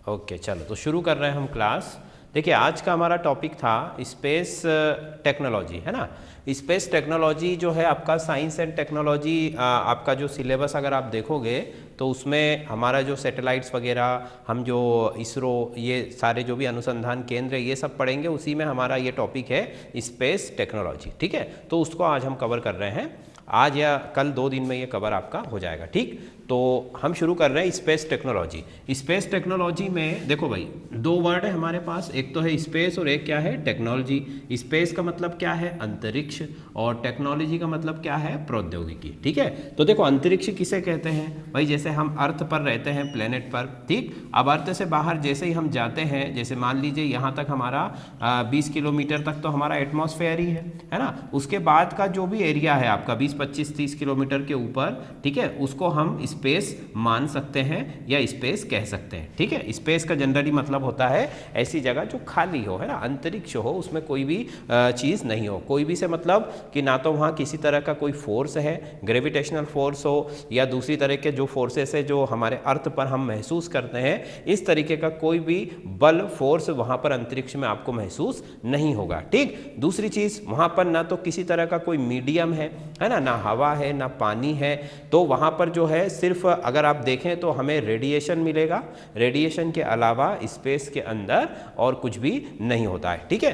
Okay चलो तो शुरू कर रहे हैं हम क्लास। देखिए आज का हमारा टॉपिक था स्पेस टेक्नोलॉजी, है ना। स्पेस टेक्नोलॉजी जो है आपका साइंस एंड टेक्नोलॉजी, आपका जो सिलेबस अगर आप देखोगे तो उसमें हमारा जो सैटेलाइट्स वगैरह, हम जो इसरो, ये सारे जो भी अनुसंधान केंद्र है ये सब पढ़ेंगे, उसी में हमारा ये टॉपिक है स्पेस टेक्नोलॉजी। ठीक है, तो उसको आज हम कवर कर रहे हैं। आज या कल 2 दिन में ये कवर आपका हो जाएगा। ठीक, तो हम शुरू कर रहे हैं स्पेस टेक्नोलॉजी। स्पेस टेक्नोलॉजी में देखो भाई 2 वर्ड है हमारे पास, एक तो है स्पेस और एक क्या है टेक्नोलॉजी। स्पेस का मतलब क्या है अंतरिक्ष, और टेक्नोलॉजी का मतलब क्या है प्रौद्योगिकी। ठीक है, तो देखो अंतरिक्ष किसे कहते हैं भाई, जैसे हम अर्थ पर रहते हैं, प्लेनेट पर। ठीक, अब अर्थ से बाहर जैसे ही हम जाते हैं, जैसे मान लीजिए यहाँ तक हमारा 20 किलोमीटर तक तो हमारा एटमॉस्फेयर ही है ना। उसके बाद का जो भी एरिया है आपका 20, 25, 30 किलोमीटर के ऊपर, ठीक है, उसको हम स्पेस मान सकते हैं या स्पेस कह सकते हैं। ठीक है, स्पेस का जनरली मतलब होता है ऐसी जगह जो खाली हो, है ना, अंतरिक्ष हो, उसमें कोई भी चीज़ नहीं हो। कोई भी से मतलब कि ना तो वहाँ किसी तरह का कोई फोर्स है, ग्रेविटेशनल फोर्स हो, या दूसरी तरह के जो फोर्सेस है जो हमारे अर्थ पर हम महसूस करते हैं, इस तरीके का कोई भी बल, फोर्स वहाँ पर अंतरिक्ष में आपको महसूस नहीं होगा। ठीक, दूसरी चीज़ वहाँ पर ना तो किसी तरह का कोई मीडियम है ना हवा है ना पानी है, तो वहाँ पर जो है सिर्फ अगर आप देखें तो हमें रेडिएशन मिलेगा। रेडिएशन के अलावा स्पेस के अंदर और कुछ भी नहीं होता है। ठीक है,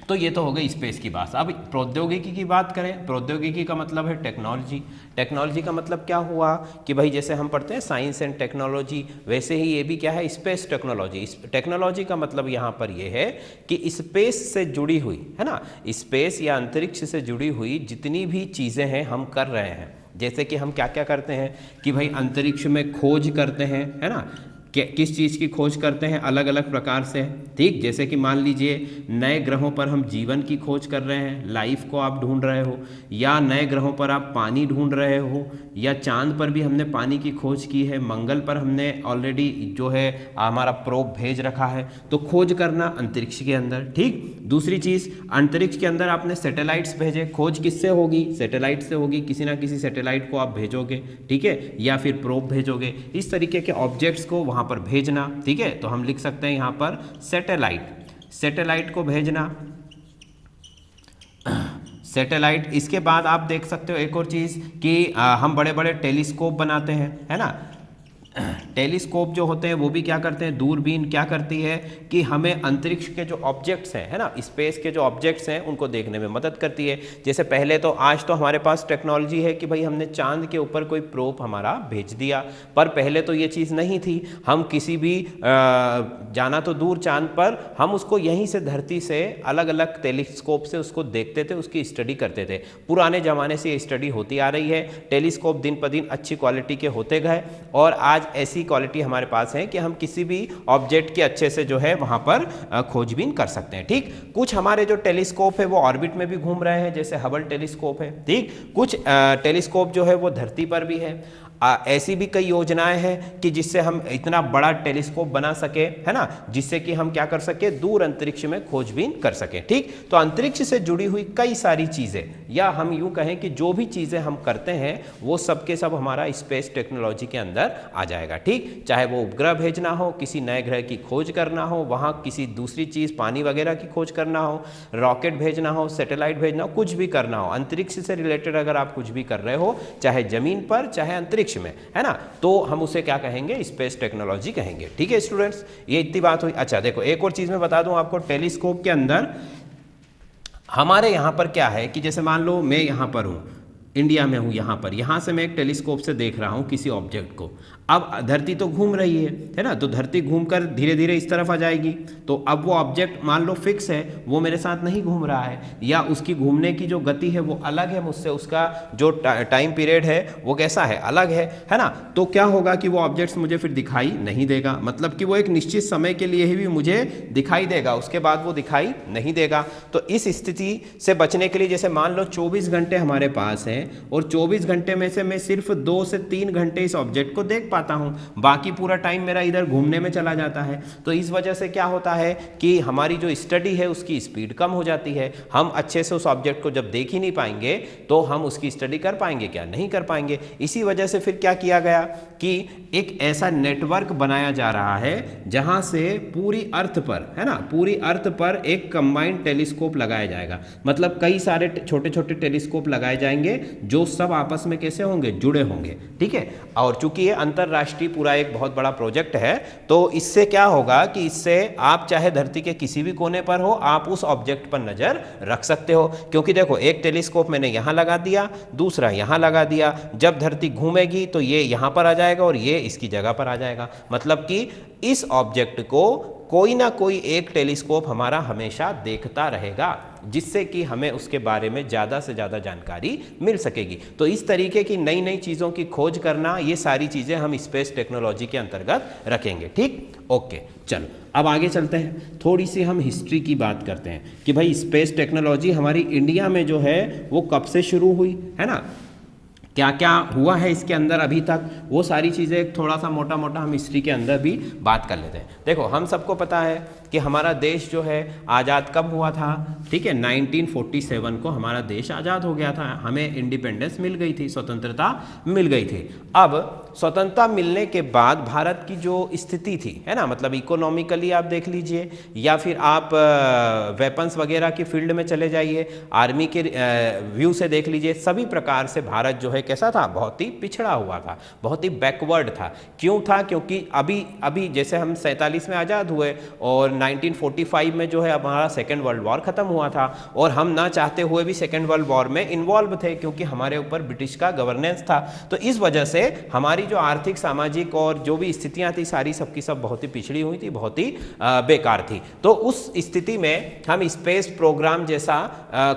तो ये तो हो गई स्पेस की बात। अब प्रौद्योगिकी की बात करें, प्रौद्योगिकी का मतलब है टेक्नोलॉजी। टेक्नोलॉजी का मतलब क्या हुआ कि भाई जैसे हम पढ़ते हैं साइंस एंड टेक्नोलॉजी, वैसे ही ये भी क्या है स्पेस टेक्नोलॉजी। टेक्नोलॉजी का मतलब यहाँ पर ये है कि स्पेस से जुड़ी हुई, है ना, स्पेस या अंतरिक्ष से जुड़ी हुई जितनी भी चीज़ें हैं हम कर रहे हैं। जैसे कि हम क्या क्या करते हैं कि भाई अंतरिक्ष में खोज करते हैं, है ना, किस चीज़ की खोज करते हैं अलग अलग प्रकार से। ठीक, जैसे कि मान लीजिए नए ग्रहों पर हम जीवन की खोज कर रहे हैं, लाइफ को आप ढूंढ रहे हो, या नए ग्रहों पर आप पानी ढूंढ रहे हो, या चांद पर भी हमने पानी की खोज की है, मंगल पर हमने ऑलरेडी जो है हमारा प्रोब भेज रखा है, तो खोज करना अंतरिक्ष के अंदर। ठीक, दूसरी चीज़ अंतरिक्ष के अंदर आपने सैटेलाइट्स भेजे, खोज किससे होगी, सैटेलाइट से होगी, किसी ना किसी सैटेलाइट को आप भेजोगे, ठीक है, या फिर प्रोब भेजोगे, इस तरीके के ऑब्जेक्ट्स को वहाँ पर भेजना। ठीक है, तो हम लिख सकते हैं यहाँ पर सैटेलाइट को भेजना, सैटेलाइट। इसके बाद आप देख सकते हो एक और चीज़ कि हम बड़े बड़े टेलीस्कोप बनाते हैं, है ना। टेलीस्कोप जो होते हैं वो भी क्या करते हैं, दूरबीन क्या करती है कि हमें अंतरिक्ष के जो ऑब्जेक्ट्स हैं, है ना, स्पेस के जो ऑब्जेक्ट्स हैं उनको देखने में मदद करती है। जैसे पहले तो आज तो हमारे पास टेक्नोलॉजी है कि भाई हमने चांद के ऊपर कोई प्रोब हमारा भेज दिया, पर पहले तो ये चीज़ नहीं थी। हम किसी भी जाना तो दूर चांद पर, हम उसको यहीं से धरती से अलग अलग टेलीस्कोप से उसको देखते थे, उसकी स्टडी करते थे। पुराने ज़माने से ये स्टडी होती आ रही है, टेलीस्कोप दिन पर दिन अच्छी क्वालिटी के होते गए, और आज ऐसी क्वालिटी हमारे पास है कि हम किसी भी ऑब्जेक्ट के अच्छे से जो है वहां पर खोजबीन कर सकते हैं। ठीक, कुछ हमारे जो टेलीस्कोप है वो ऑर्बिट में भी घूम रहे हैं, जैसे हबल टेलीस्कोप है। ठीक, कुछ टेलीस्कोप जो है वो धरती पर भी है। ऐसी भी कई योजनाएं हैं कि जिससे हम इतना बड़ा टेलीस्कोप बना सके, है ना, जिससे कि हम क्या कर सके, दूर अंतरिक्ष में खोजबीन कर सके। ठीक, तो अंतरिक्ष से जुड़ी हुई कई सारी चीज़ें, या हम यूं कहें कि जो भी चीज़ें हम करते हैं वो सब के सब हमारा स्पेस टेक्नोलॉजी के अंदर आ जाएगा। ठीक, चाहे वो उपग्रह भेजना हो, किसी नए ग्रह की खोज करना हो, वहाँ किसी दूसरी चीज़ पानी वगैरह की खोज करना हो, रॉकेट भेजना हो, सैटेलाइट भेजना हो, कुछ भी करना हो, अंतरिक्ष से रिलेटेड अगर आप कुछ भी कर रहे हो, चाहे जमीन पर चाहे अंतरिक्ष में, है ना, तो हम उसे क्या कहेंगे, स्पेस टेक्नोलॉजी कहेंगे। ठीक है स्टूडेंट्स, ये इतनी बात हुई। अच्छा देखो एक और चीज मैं बता दूं आपको, टेलीस्कोप के अंदर हमारे यहां पर क्या है कि जैसे मान लो मैं यहां पर हूं, इंडिया में हूँ, यहाँ पर, यहाँ से मैं एक टेलीस्कोप से देख रहा हूँ किसी ऑब्जेक्ट को। अब धरती तो घूम रही है ना, तो धरती घूमकर धीरे धीरे इस तरफ आ जाएगी, तो अब वो ऑब्जेक्ट मान लो फिक्स है, वो मेरे साथ नहीं घूम रहा है, या उसकी घूमने की जो गति है वो अलग है मुझसे, उसका जो टाइम पीरियड है वो कैसा है, अलग है ना। तो क्या होगा कि वो ऑब्जेक्ट्स मुझे फिर दिखाई नहीं देगा, मतलब कि वो एक निश्चित समय के लिए ही भी मुझे दिखाई देगा, उसके बाद वो दिखाई नहीं देगा। तो इस स्थिति से बचने के लिए, जैसे मान लो 24 घंटे हमारे पास है, में, और 24 घंटे में से मैं सिर्फ 2 से 3 घंटे इस ऑब्जेक्ट को देख पाता हूँ, बाकी पूरा टाइम मेरा इधर घूमने में चला जाता है। तो इस वजह से क्या होता है कि हमारी जो स्टडी है उसकी स्पीड कम हो जाती है। हम अच्छे से उस ऑब्जेक्ट को जब देख ही नहीं पाएंगे तो हम उसकी स्टडी कर पाएंगे क्या? नहीं कर पाएंगे। इसी वजह से फिर क्या किया गया कि एक ऐसा नेटवर्क बनाया जा रहा है जहां से पूरी अर्थ पर, है ना, पूरी अर्थ पर एक कंबाइंड टेलीस्कोप लगाया जाएगा। मतलब कई सारे छोटे छोटे टेलीस्कोप लगाए जाएंगे जो सब आपस में कैसे होंगे? जुड़े होंगे, ठीक है। और चूंकि ये अंतरराष्ट्रीय पूरा एक बहुत बड़ा प्रोजेक्ट है, तो इससे क्या होगा कि इससे आप चाहे धरती के किसी भी कोने पर हो, आप उस ऑब्जेक्ट पर नजर रख सकते हो। क्योंकि देखो, एक टेलीस्कोप मैंने यहां लगा दिया, दूसरा यहां लगा दिया, जब धरती घूमेगी तो ये यहां पर आ जाएगा और ये इसकी जगह पर आ जाएगा। मतलब कि इस ऑब्जेक्ट को कोई ना कोई एक टेलीस्कोप हमारा हमेशा देखता रहेगा, जिससे कि हमें उसके बारे में ज़्यादा से ज़्यादा जानकारी मिल सकेगी। तो इस तरीके की नई नई चीज़ों की खोज करना, ये सारी चीज़ें हम स्पेस टेक्नोलॉजी के अंतर्गत रखेंगे। ठीक, ओके, चलो अब आगे चलते हैं। थोड़ी सी हम हिस्ट्री की बात करते हैं कि भाई स्पेस टेक्नोलॉजी हमारी इंडिया में जो है वो कब से शुरू हुई, है ना, क्या क्या हुआ है इसके अंदर अभी तक, वो सारी चीज़ें थोड़ा सा मोटा मोटा हम हिस्ट्री के अंदर भी बात कर लेते हैं। देखो, हम सबको पता है कि हमारा देश जो है आज़ाद कब हुआ था? ठीक है, 1947 को हमारा देश आज़ाद हो गया था, हमें इंडिपेंडेंस मिल गई थी, स्वतंत्रता मिल गई थी। अब स्वतंत्रता मिलने के बाद भारत की जो स्थिति थी, है ना, मतलब इकोनॉमिकली आप देख लीजिए या फिर आप वेपन्स वगैरह की फील्ड में चले जाइए, आर्मी के व्यू से देख लीजिए, सभी प्रकार से भारत जो है कैसा था? बहुत ही पिछड़ा हुआ था, बहुत ही बैकवर्ड था। क्यों था? क्योंकि अभी जैसे हम 47 में आज़ाद हुए और 1945 में जो है हमारा सेकेंड वर्ल्ड वॉर खत्म हुआ था, और हम ना चाहते हुए भी सेकेंड वर्ल्ड वॉर में इन्वॉल्व थे क्योंकि हमारे ऊपर ब्रिटिश का गवर्नेंस था। तो इस वजह से हमारी जो आर्थिक, सामाजिक और जो भी स्थितियां थी सारी सबकी सब बहुत ही पिछड़ी हुई थी, बहुत ही बेकार थी। तो उस स्थिति में हम स्पेस प्रोग्राम जैसा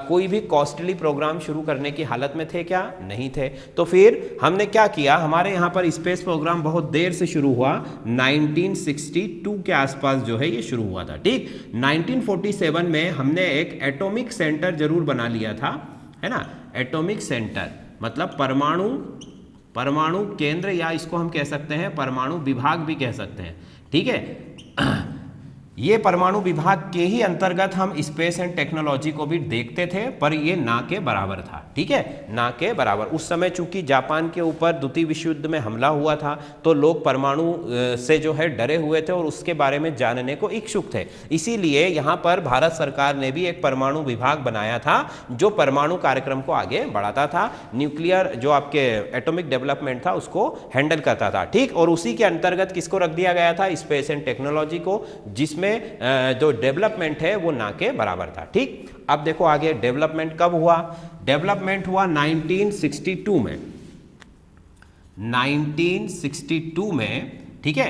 कोई भी कॉस्टली प्रोग्राम शुरू करने की हालत में थे क्या? नहीं थे। तो फिर हमने क्या किया, हमारे यहाँ पर स्पेस प्रोग्राम बहुत देर से शुरू हुआ, 1962 के आसपास जो है ये शुरू हुआ था। ठीक, 1947 में हमने एक एटॉमिक सेंटर जरूर बना लिया था, है ना, एटॉमिक सेंटर मतलब परमाणु केंद्र, या इसको हम कह सकते हैं परमाणु विभाग भी कह सकते हैं। ठीक है, ये परमाणु विभाग के ही अंतर्गत हम स्पेस एंड टेक्नोलॉजी को भी देखते थे, पर ये ना के बराबर था। ठीक है, ना के बराबर। उस समय चूंकि जापान के ऊपर द्वितीय विश्व युद्ध में हमला हुआ था, तो लोग परमाणु से जो है डरे हुए थे और उसके बारे में जानने को इच्छुक थे। इसीलिए यहाँ पर भारत सरकार ने भी एक परमाणु विभाग बनाया था जो परमाणु कार्यक्रम को आगे बढ़ाता था, न्यूक्लियर जो आपके एटॉमिक डेवलपमेंट था उसको हैंडल करता था। ठीक, और उसी के अंतर्गत किसको रख दिया गया था? स्पेस एंड टेक्नोलॉजी को, जिसमें जो डेवलपमेंट है वो ना के बराबर था। ठीक, अब देखो आगे डेवलपमेंट कब हुआ? डेवलपमेंट हुआ 1962 में, 1962 में। ठीक है,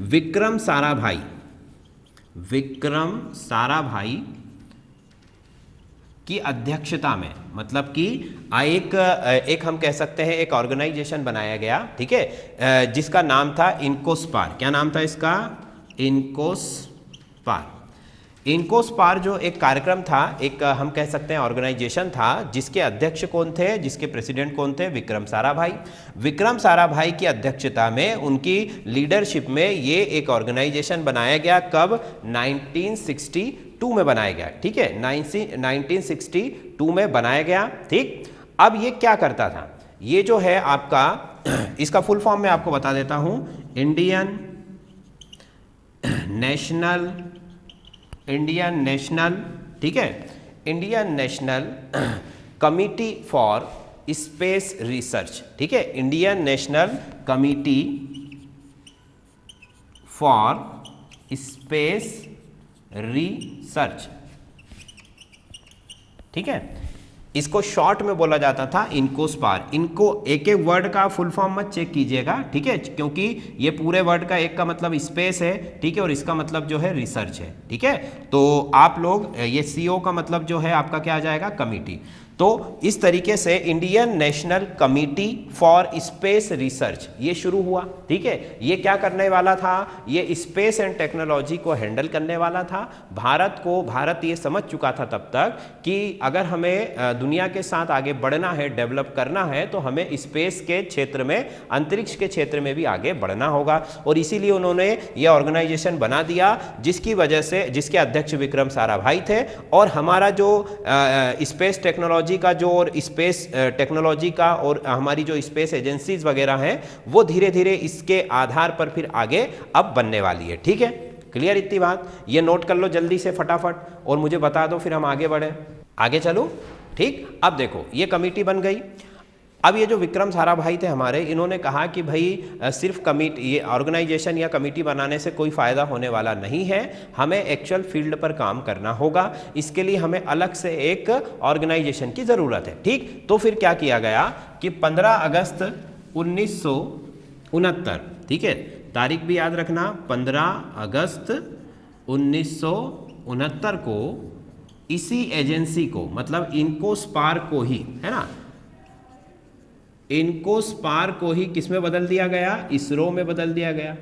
विक्रम साराभाई की अध्यक्षता में, मतलब कि एक हम कह सकते हैं एक ऑर्गेनाइजेशन बनाया गया, ठीक है, जिसका नाम था इनकोस्पार। क्या नाम था इसका? इनकोस्पार जो एक कार्यक्रम था, एक हम कह सकते हैं ऑर्गेनाइजेशन था, जिसके अध्यक्ष कौन थे, जिसके प्रेसिडेंट कौन थे? विक्रम साराभाई। विक्रम साराभाई की अध्यक्षता में, उनकी लीडरशिप में ये एक ऑर्गेनाइजेशन बनाया गया। कब? 1962 में बनाया गया। ठीक है, 1962 में बनाया गया। ठीक, अब ये क्या करता था? ये जो है आपका, इसका फुल फॉर्म मैं आपको बता देता हूं, इंडियन नेशनल, ठीक है, Indian national committee for space research. ठीक है, Indian national committee for space research. ठीक है, इसको शॉर्ट में बोला जाता था इनकोस्पार। इनको एक एक वर्ड का फुल फॉर्म मत चेक कीजिएगा, ठीक है, क्योंकि ये पूरे वर्ड का एक का मतलब स्पेस है, ठीक है, और इसका मतलब जो है रिसर्च है। ठीक है, तो आप लोग ये सीओ का मतलब जो है आपका क्या आ जाएगा? कमिटी। तो इस तरीके से Indian national committee for space research ये शुरू हुआ। ठीक है, ये क्या करने वाला था, ये स्पेस एंड टेक्नोलॉजी को हैंडल करने वाला था। भारत ये समझ चुका था तब तक कि अगर हमें दुनिया के साथ आगे बढ़ना है, डेवलप करना है, तो हमें स्पेस के क्षेत्र में, अंतरिक्ष के क्षेत्र में भी आगे बढ़ना होगा। और इसीलिए उन्होंने ये ऑर्गेनाइजेशन बना दिया, जिसकी वजह से, जिसके अध्यक्ष विक्रम साराभाई थे। और हमारा जो स्पेस टेक्नोलॉजी का जो, और स्पेस टेक्नोलॉजी का, और हमारी जो स्पेस एजेंसीज वगैरह हैं, वो धीरे धीरे इसके आधार पर फिर आगे अब बनने वाली है। ठीक है, क्लियर इतनी बात? ये नोट कर लो जल्दी से फटाफट और मुझे बता दो, फिर हम आगे बढ़े। आगे चलो। ठीक, अब देखो ये कमेटी बन गई। अब ये जो विक्रम साराभाई थे हमारे, इन्होंने कहा कि भाई सिर्फ कमेटी, ये ऑर्गेनाइजेशन या कमेटी बनाने से कोई फ़ायदा होने वाला नहीं है, हमें एक्चुअल फील्ड पर काम करना होगा। इसके लिए हमें अलग से एक ऑर्गेनाइजेशन की ज़रूरत है। ठीक, तो फिर क्या किया गया कि 15 अगस्त 1969, ठीक है, तारीख भी याद रखना, 15 अगस्त 1969 को इसी एजेंसी को, मतलब इनकोस्पार को ही, है ना, इनकोस्पार को ही किस में बदल दिया गया, इसरो में बदल दिया गया।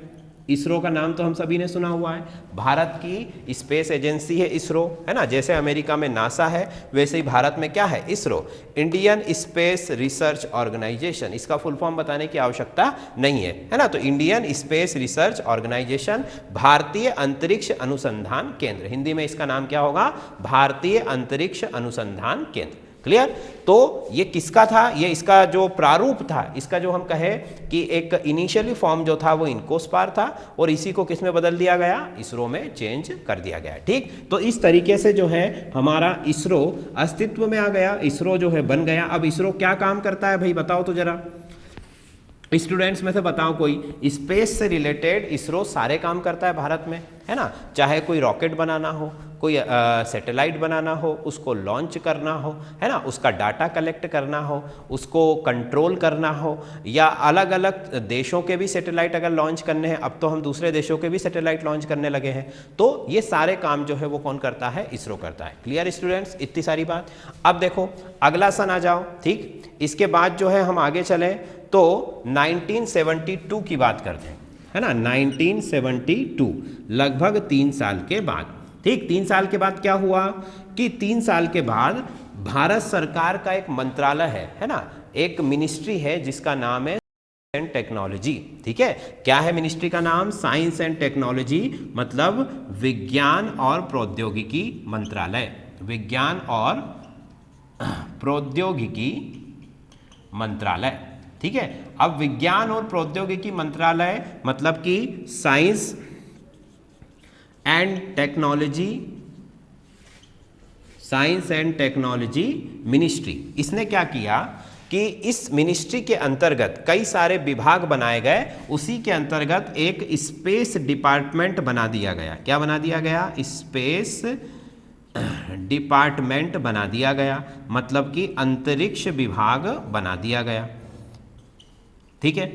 इसरो का नाम तो हम सभी ने सुना हुआ है, भारत की स्पेस एजेंसी है इसरो, है ना। जैसे अमेरिका में नासा है, वैसे ही भारत में क्या है, ISRO, Indian space research organisation. इसका फुल फॉर्म बताने की आवश्यकता नहीं है ना। तो इंडियन स्पेस रिसर्च ऑर्गेनाइजेशन, भारतीय अंतरिक्ष अनुसंधान केंद्र, हिंदी में इसका नाम क्या होगा, भारतीय अंतरिक्ष अनुसंधान केंद्र। क्लियर? तो ये किसका था, ये इसका जो प्रारूप था, इसका जो हम कहें कि एक इनिशियली फॉर्म जो था वो इनकोस्पार था, और इसी को किस में बदल दिया गया, इसरो में चेंज कर दिया गया। ठीक, तो इस तरीके से जो है हमारा इसरो अस्तित्व में आ गया, इसरो जो है बन गया। अब इसरो क्या काम करता है भाई, बताओ तो जरा, स्टूडेंट्स में से बताओ कोई। स्पेस से रिलेटेड इसरो सारे काम करता है भारत में, है ना। चाहे कोई रॉकेट बनाना हो, कोई सैटेलाइट बनाना हो, उसको लॉन्च करना हो, है ना, उसका डाटा कलेक्ट करना हो, उसको कंट्रोल करना हो, या अलग अलग देशों के भी सैटेलाइट अगर लॉन्च करने हैं, अब तो हम दूसरे देशों के भी सैटेलाइट लॉन्च करने लगे हैं, तो ये सारे काम जो है वो कौन करता है, इसरो करता है। क्लियर स्टूडेंट्स, इतनी सारी बात। अब देखो अगला सन आ जाओ। ठीक, इसके बाद जो है हम आगे चलें तो 1972 की बात करते हैं, है ना। 1972, लगभग 3 साल के बाद। ठीक, 3 साल के बाद क्या हुआ कि 3 साल के बाद भारत सरकार का एक मंत्रालय है ना, एक मिनिस्ट्री है जिसका नाम है एंड टेक्नोलॉजी। ठीक है, क्या है मिनिस्ट्री का नाम, साइंस एंड टेक्नोलॉजी, मतलब विज्ञान और प्रौद्योगिकी मंत्रालय, विज्ञान और प्रौद्योगिकी मंत्रालय। ठीक है, अब विज्ञान और प्रौद्योगिकी मंत्रालय मतलब कि science and technology, science and technology ministry, इसने क्या किया कि इस मिनिस्ट्री के अंतर्गत कई सारे विभाग बनाए गए, उसी के अंतर्गत एक स्पेस डिपार्टमेंट बना दिया गया। क्या बना दिया गया, स्पेस डिपार्टमेंट बना दिया गया, मतलब कि अंतरिक्ष विभाग बना दिया गया। ठीक है,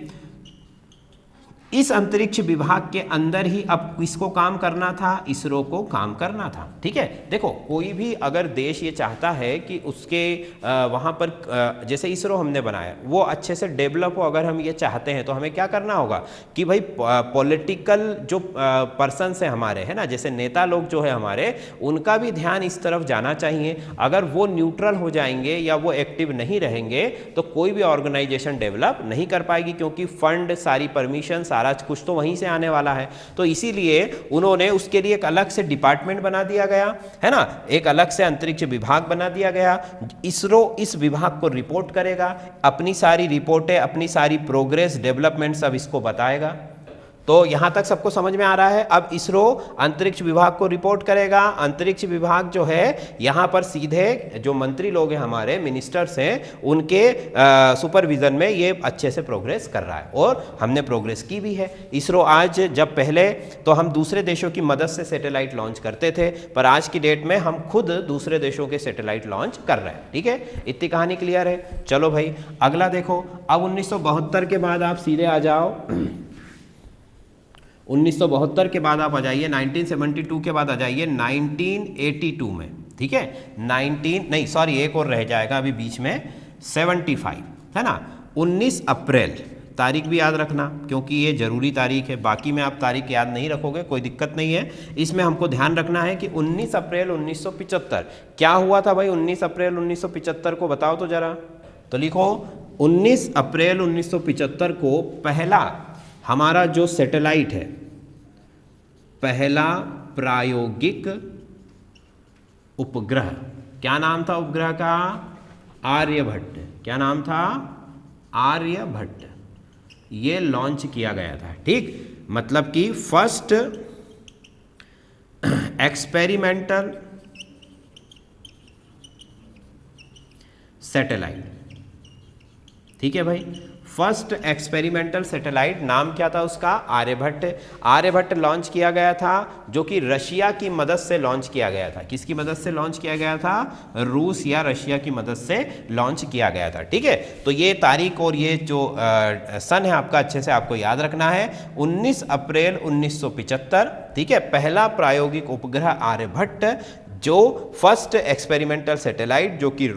इस अंतरिक्ष विभाग के अंदर ही अब किसको काम करना था, इसरो को काम करना था। ठीक है, देखो कोई भी अगर देश ये चाहता है कि उसके वहाँ पर जैसे इसरो हमने बनाया वो अच्छे से डेवलप हो, अगर हम ये चाहते हैं तो हमें क्या करना होगा कि भाई पॉलिटिकल जो पर्सन्स हैं हमारे, है ना, जैसे नेता लोग जो है हमारे, उनका भी ध्यान इस तरफ जाना चाहिए। अगर वो न्यूट्रल हो जाएंगे या वो एक्टिव नहीं रहेंगे तो कोई भी ऑर्गेनाइजेशन डेवलप नहीं कर पाएगी, क्योंकि फंड, सारी परमिशन, सारा कुछ तो वहीं से आने वाला है। तो इसीलिए उन्होंने उसके लिए एक अलग से डिपार्टमेंट बना दिया गया, है ना, एक अलग से अंतरिक्ष विभाग बना दिया गया। इसरो इस विभाग को रिपोर्ट करेगा, अपनी सारी रिपोर्टें, अपनी सारी प्रोग्रेस, डेवलपमेंट सब इसको बताएगा। तो यहां तक सबको समझ में आ रहा है। अब इसरो अंतरिक्ष विभाग को रिपोर्ट करेगा, अंतरिक्ष विभाग जो है यहां पर सीधे जो मंत्री लोग हैं हमारे, मिनिस्टर्स हैं, उनके सुपरविजन में ये अच्छे से प्रोग्रेस कर रहा है, और हमने प्रोग्रेस की भी है। इसरो आज, जब पहले तो हम दूसरे देशों की मदद से सैटेलाइट लॉन्च करते थे, पर आज की डेट में हम खुद दूसरे देशों के सैटेलाइट लॉन्च कर रहे हैं। ठीक है, इतनी कहानी क्लियर है। चलो भाई अगला देखो। अब 1972 के बाद आप सीधे आ जाओ, 1972 के बाद आप आ जाइए, 1972 के बाद आ जाइए 1982 में। ठीक है 19 नहीं सॉरी एक और रह जाएगा अभी बीच में 75 है ना। 19 अप्रैल तारीख भी याद रखना क्योंकि ये जरूरी तारीख है, बाकी में आप तारीख याद नहीं रखोगे कोई दिक्कत नहीं है, इसमें हमको ध्यान रखना है कि 19 अप्रैल 1975 क्या हुआ था भाई। 19 अप्रैल 1975 को बताओ तो जरा, तो लिखो 19 अप्रैल 1975 को पहला हमारा जो सैटेलाइट है, पहला प्रायोगिक उपग्रह, क्या नाम था उपग्रह का? आर्यभट्ट। क्या नाम था? आर्यभट्ट। ये लॉन्च किया गया था, ठीक, मतलब कि फर्स्ट एक्सपेरिमेंटल सैटेलाइट, ठीक है भाई, फर्स्ट एक्सपेरिमेंटल सैटेलाइट नाम क्या था उसका? आर्यभट्ट। आर्यभट्ट लॉन्च किया गया था जो कि रशिया की मदद से लॉन्च किया गया था। किसकी मदद से लॉन्च किया गया था? रूस या रशिया की मदद से लॉन्च किया गया था, ठीक है। तो ये तारीख और ये जो सन है आपका अच्छे से आपको याद रखना है, 19 अप्रैल 1975, ठीक है, पहला प्रायोगिक उपग्रह आर्यभट्ट जो फर्स्ट एक्सपेरिमेंटल सैटेलाइट जो कि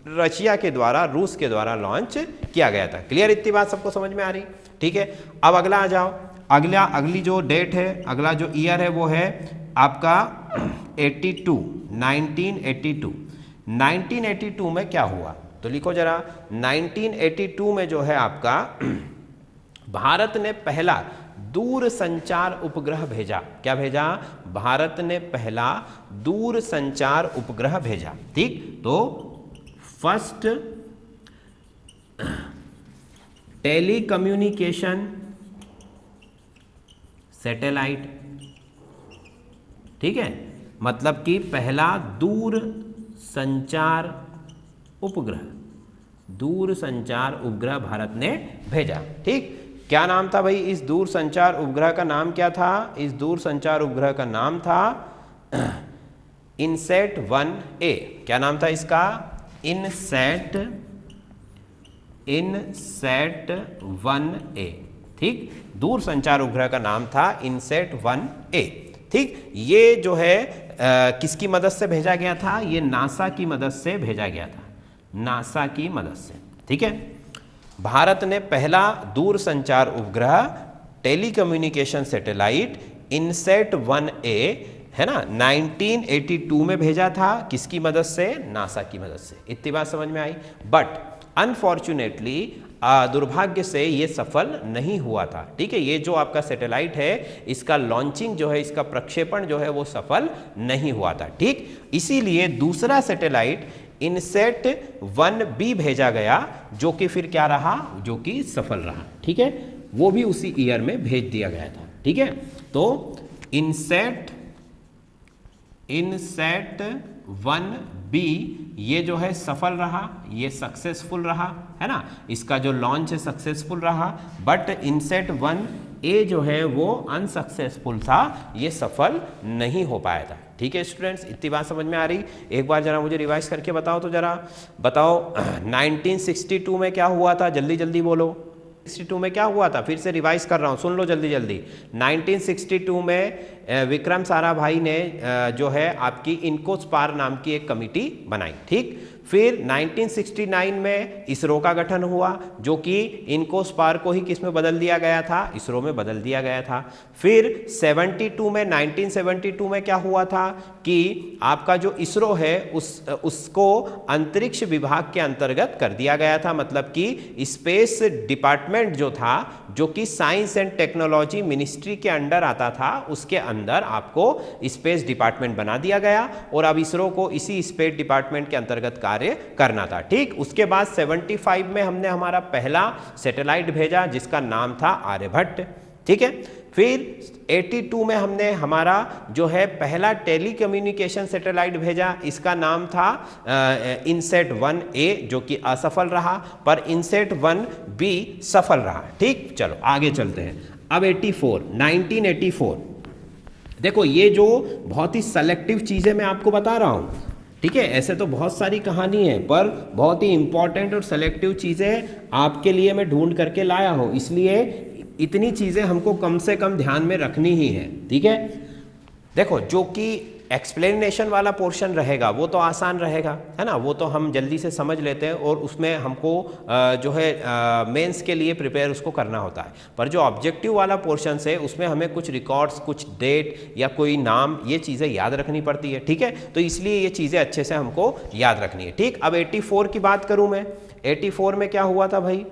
रशिया के द्वारा, रूस के द्वारा लॉन्च किया गया था। क्लियर, इतनी बात सबको समझ में आ रही, ठीक है। अब अगला आ जाओ, अगली जो डेट है, अगला जो ईयर है वो है आपका 82, 1982। 1982 में क्या हुआ तो लिखो जरा। 1982 में जो है आपका भारत ने पहला दूर संचार उपग्रह भेजा। क्या भेजा? भारत ने पहला दूर संचार उपग्रह भेजा, ठीक। तो फर्स्ट टेलीकम्युनिकेशन सैटेलाइट, ठीक है, मतलब कि पहला दूर संचार उपग्रह, दूर संचार उपग्रह भारत ने भेजा, ठीक। क्या नाम था भाई इस दूर संचार उपग्रह का? नाम क्या था इस दूर संचार उपग्रह का? नाम था इनसैट 1A। क्या नाम था इसका? इनसैट 1A, ठीक। दूर संचार उपग्रह का नाम था इनसैट 1A, ठीक। ये जो है किसकी मदद से भेजा गया था? ये नासा की मदद से भेजा गया था, नासा की मदद से, ठीक है। भारत ने पहला दूर संचार उपग्रह टेलीकम्युनिकेशन सैटेलाइट इनसैट 1A है ना 1982 में भेजा था। किसकी मदद से? नासा की मदद से। इतनी बात समझ में आई। बट अनफॉर्चुनेटली दुर्भाग्य से ये सफल नहीं हुआ था, ठीक है। ये जो आपका सैटेलाइट है इसका लॉन्चिंग जो है, इसका प्रक्षेपण जो है वो सफल नहीं हुआ था, ठीक। इसीलिए दूसरा सैटेलाइट इनसैट 1B भेजा गया जो कि फिर क्या रहा? जो कि सफल रहा, ठीक है। वो भी उसी ईयर में भेज दिया गया था, ठीक है। तो इनसैट 1B ये जो है सफल रहा, ये सक्सेसफुल रहा, है ना, इसका जो लॉन्च है सक्सेसफुल रहा। बट इनसैट 1A जो है वो अनसक्सेसफुल था, ये सफल नहीं हो पाया था, ठीक है स्टूडेंट्स। इतनी बात समझ में आ रही? एक बार जरा मुझे रिवाइज करके बताओ तो जरा, बताओ 1962 में क्या हुआ था? जल्दी जल्दी बोलो। 1962 में क्या हुआ था? फिर से रिवाइज कर रहा हूँ, सुन लो जल्दी जल्दी। 1962 में विक्रम साराभाई ने जो है आपकी इनकोस्पार नाम की एक कमिटी बनाई, ठीक। फिर 1969 में इसरो का गठन हुआ जो कि इनकोस्पार को ही किस में बदल दिया गया था? इसरो में बदल दिया गया था। फिर 1972 में क्या हुआ था कि आपका जो इसरो है उसको अंतरिक्ष विभाग के अंतर्गत कर दिया गया था, मतलब कि स्पेस डिपार्टमेंट जो था, जो कि साइंस एंड टेक्नोलॉजी मिनिस्ट्री के अंडर आता था, उसके अंदर आपको स्पेस डिपार्टमेंट बना दिया गया और अब इसरो को इसी स्पेस डिपार्टमेंट के अंतर्गत कार्य करना था, ठीक। उसके बाद 75 में हमने हमारा पहला सैटेलाइट भेजा जिसका नाम था आर्यभट्ट, ठीक है। फिर 82 में हमने हमारा जो है पहला टेलीकम्युनिकेशन सैटेलाइट भेजा, इसका नाम था इनसैट 1A जो कि असफल रहा, पर इनसैट 1B सफल रहा, ठीक। चलो आगे चलते हैं। अब 1984 देखो, ये जो बहुत ही सेलेक्टिव चीज़ें मैं आपको बता रहा हूँ, ठीक है। ऐसे तो बहुत सारी कहानी है पर बहुत ही इंपॉर्टेंट और सेलेक्टिव चीज़ें आपके लिए मैं ढूंढ करके लाया हूँ, इसलिए इतनी चीज़ें हमको कम से कम ध्यान में रखनी ही है, ठीक है। देखो, जो कि एक्सप्लेनेशन वाला पोर्शन रहेगा वो तो आसान रहेगा, है ना, वो तो हम जल्दी से समझ लेते हैं और उसमें हमको जो है मेंस के लिए प्रिपेयर उसको करना होता है। पर जो ऑब्जेक्टिव वाला पोर्शन है उसमें हमें कुछ रिकॉर्ड्स, कुछ डेट या कोई नाम, ये चीज़ें याद रखनी पड़ती है, ठीक है। तो इसलिए ये चीज़ें अच्छे से हमको याद रखनी है, ठीक। अब 84 की बात करूँ मैं, 84 में क्या हुआ था भाई,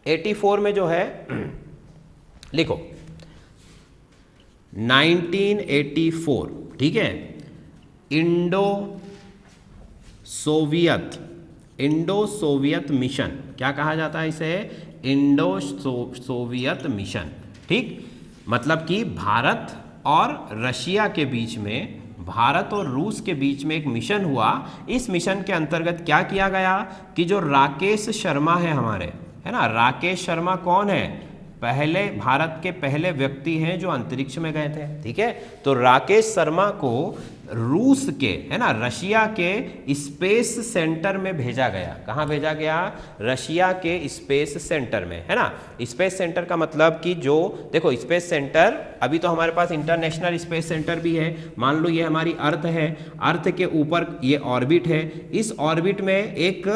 84 में जो है लिखो 1984, ठीक है, इंडो सोवियत मिशन, क्या कहा जाता है इसे, इंडो सोवियत मिशन, ठीक। मतलब कि भारत और रशिया के बीच में, भारत और रूस के बीच में एक मिशन हुआ। इस मिशन के अंतर्गत क्या किया गया कि जो राकेश शर्मा है हमारे, है ना, राकेश शर्मा कौन है, पहले भारत के पहले व्यक्ति हैं जो अंतरिक्ष में गए थे, ठीक है। तो राकेश शर्मा को रूस के, है ना, रशिया के स्पेस सेंटर में भेजा गया। कहाँ भेजा गया, रशिया के स्पेस सेंटर में, है ना। स्पेस सेंटर का मतलब कि जो देखो स्पेस सेंटर, अभी तो हमारे पास इंटरनेशनल स्पेस सेंटर भी है, मान लो ये हमारी अर्थ है, अर्थ के ऊपर ये ऑर्बिट है, इस ऑर्बिट में एक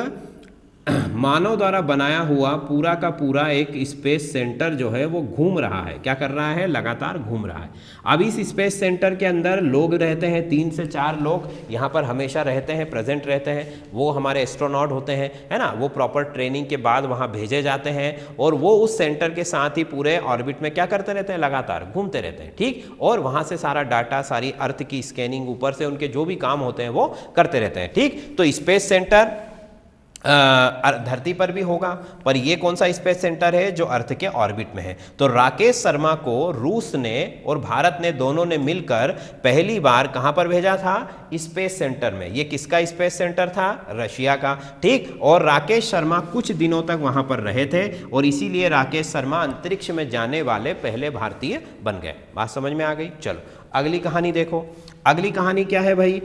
मानव द्वारा बनाया हुआ पूरा का पूरा एक स्पेस सेंटर जो है वो घूम रहा है, क्या कर रहा है, लगातार घूम रहा है। अब इस स्पेस सेंटर के अंदर लोग रहते हैं, 3 से 4 लोग यहाँ पर हमेशा रहते हैं, प्रेजेंट रहते हैं, वो हमारे एस्ट्रोनॉट होते हैं, है ना, वो प्रॉपर ट्रेनिंग के बाद वहाँ भेजे जाते हैं और वो उस सेंटर के साथ ही पूरे ऑर्बिट में क्या करते रहते हैं, लगातार घूमते रहते हैं, ठीक। और वहाँ से सारा डाटा, सारी अर्थ की स्कैनिंग, ऊपर से उनके जो भी काम होते हैं वो करते रहते हैं, ठीक। तो स्पेस सेंटर धरती पर भी होगा, पर ये कौन सा स्पेस सेंटर है, जो अर्थ के ऑर्बिट में है। तो राकेश शर्मा को रूस ने और भारत ने, दोनों ने मिलकर पहली बार कहां पर भेजा था, स्पेस सेंटर में। ये किसका स्पेस सेंटर था, रशिया का, ठीक। और राकेश शर्मा कुछ दिनों तक वहां पर रहे थे और इसीलिए राकेश शर्मा अंतरिक्ष में जाने वाले पहले भारतीय बन गए। बात समझ में आ गई। चलो अगली कहानी देखो, अगली कहानी क्या है भाई,